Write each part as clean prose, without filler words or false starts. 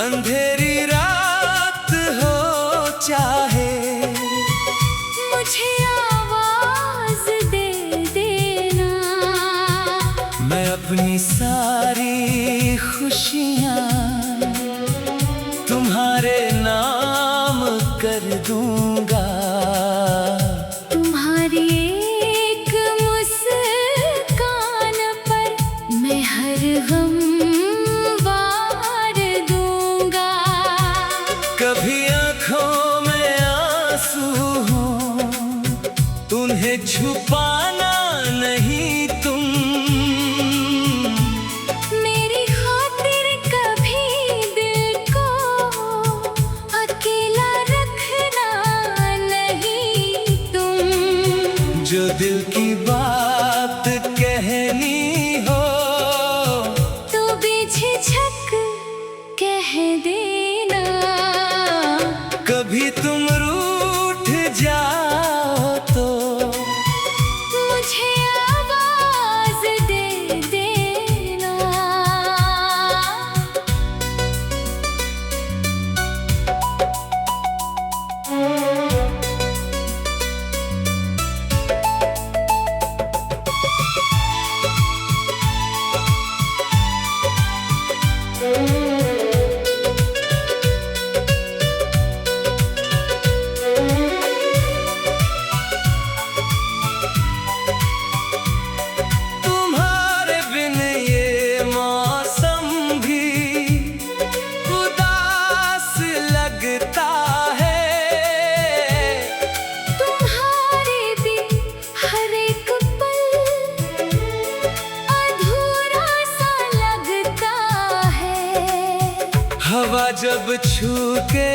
अंधेरी रात हो चाहे, मुझे आवाज दे देना। मैं अपनी सारी खुशियाँ तुम्हारे नाम कर दूंगा। तुम्हारी एक मुस्कान पर मैं हर गम वार दूंगा। कभी आँखों में आंसू हो, उन्हें छुपाना नहीं तुम। मेरी खातिर कभी दिल को अकेला रखना नहीं तुम। जो दिल की बात कहनी हो, तो बेझिझक कह देना। कभी तुम रूठ जाओ तो मुझे आवाज दे देना। तुम्हारे बिन ये मौसम भी उदास लगता है। तुम्हारे भी हर एक पल अधूरा सा लगता है। हवा जब छू के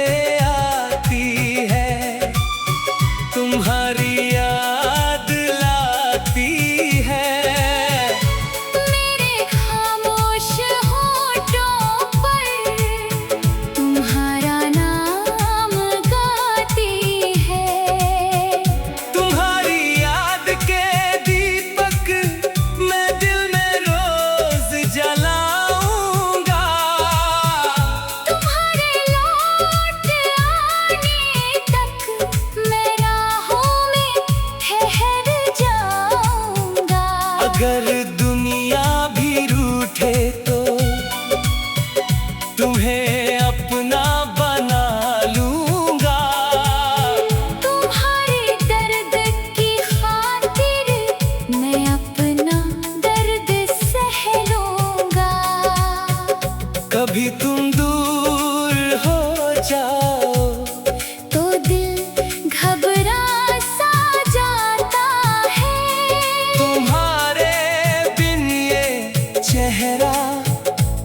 आती है, तुम्हारी याद लाती है। मेरे खामोश होठों पर तुम्हारा नाम गाती है। तुम्हारी याद के दीपक मैं दिल में रोज जलाऊंगा। तुम्हारे लौट आने तक मैं राहों में ठहर जाऊंगा। अगर दुनिया भी रूठे तो तुम्हें अपना बना लूंगा। तुम्हारे दर्द की खातिर मैं अपना दर्द सह लूंगा। कभी तुम दूर हो जाओ तो दिल घबरा सा जाता है। तुम्हारे बिन ये चेहरा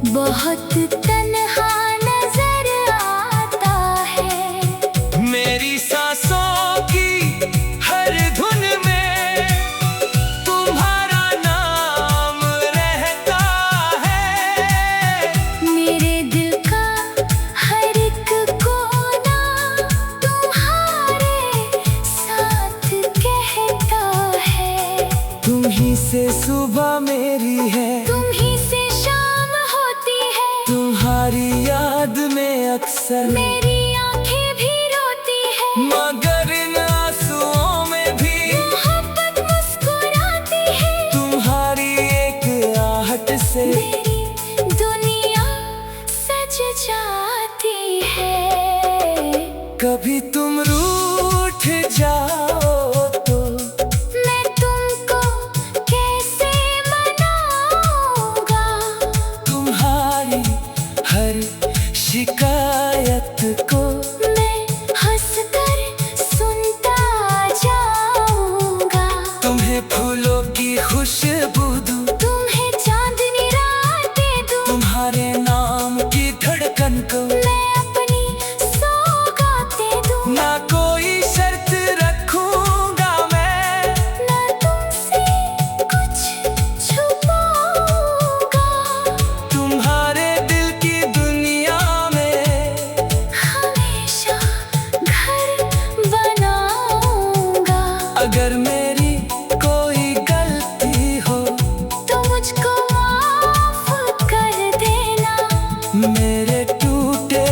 बहुत तन्हा नजर आता है। मेरी सांसों की हर धुन में तुम्हारा नाम रहता है। मेरे दिल का हर एक कोना तुम्हारे साथ कहता है। तुम ही से सुबह मेरी है, तुम ही से शाम होती है। तुम्हारी याद में अक्सर मेरी आंखें भी रोती है। मगर इन आंसुओं में भी मोहब्बत मुस्कुराती है। तुम्हारी एक आहट से मेरी दुनिया सज जाती है। कभी तुम रूठ जाओ तो मैं तुमको कैसे मनाऊंगा। तुम्हारी हर शिकायत को मैं हंसकर सुनता जाऊंगा। तुम्हें फूलों की खुशबू दूं, तुम्हें चांदनी रातें दूं। तुम्हारे नाम की धड़कन को मैं अपनी सौगातें दूं। ना कोई शर्त रखूंगा मैं, ना तुमसे कुछ छुपाऊंगा। तुम्हारे दिल की दुनिया में हमेशा घर बनाऊंगा। अगर मेरी कोई गलती हो तो मुझको माफ कर देना। मेरे टूटे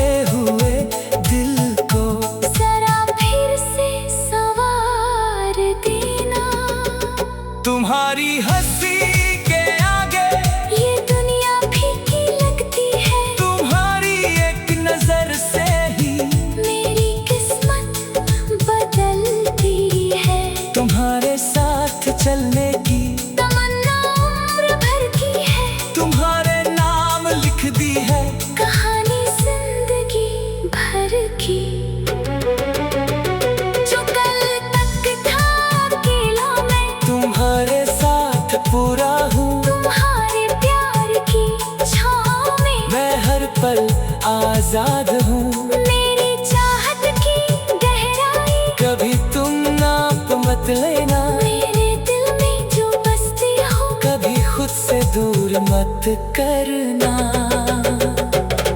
मत करना।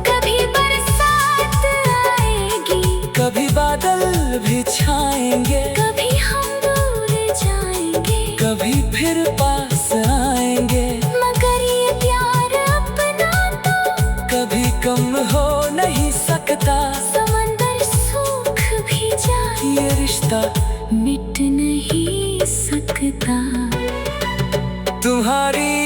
कभी बरसात आएगी, कभी बादल भी छाएंगे, कभी हम दूर जाएंगे, कभी फिर पास आएंगे। मगर ये प्यार अपना तो कभी कम हो नहीं सकता, समंदर सूख भी जाए ये रिश्ता मिट नहीं सकता। तुम्हारी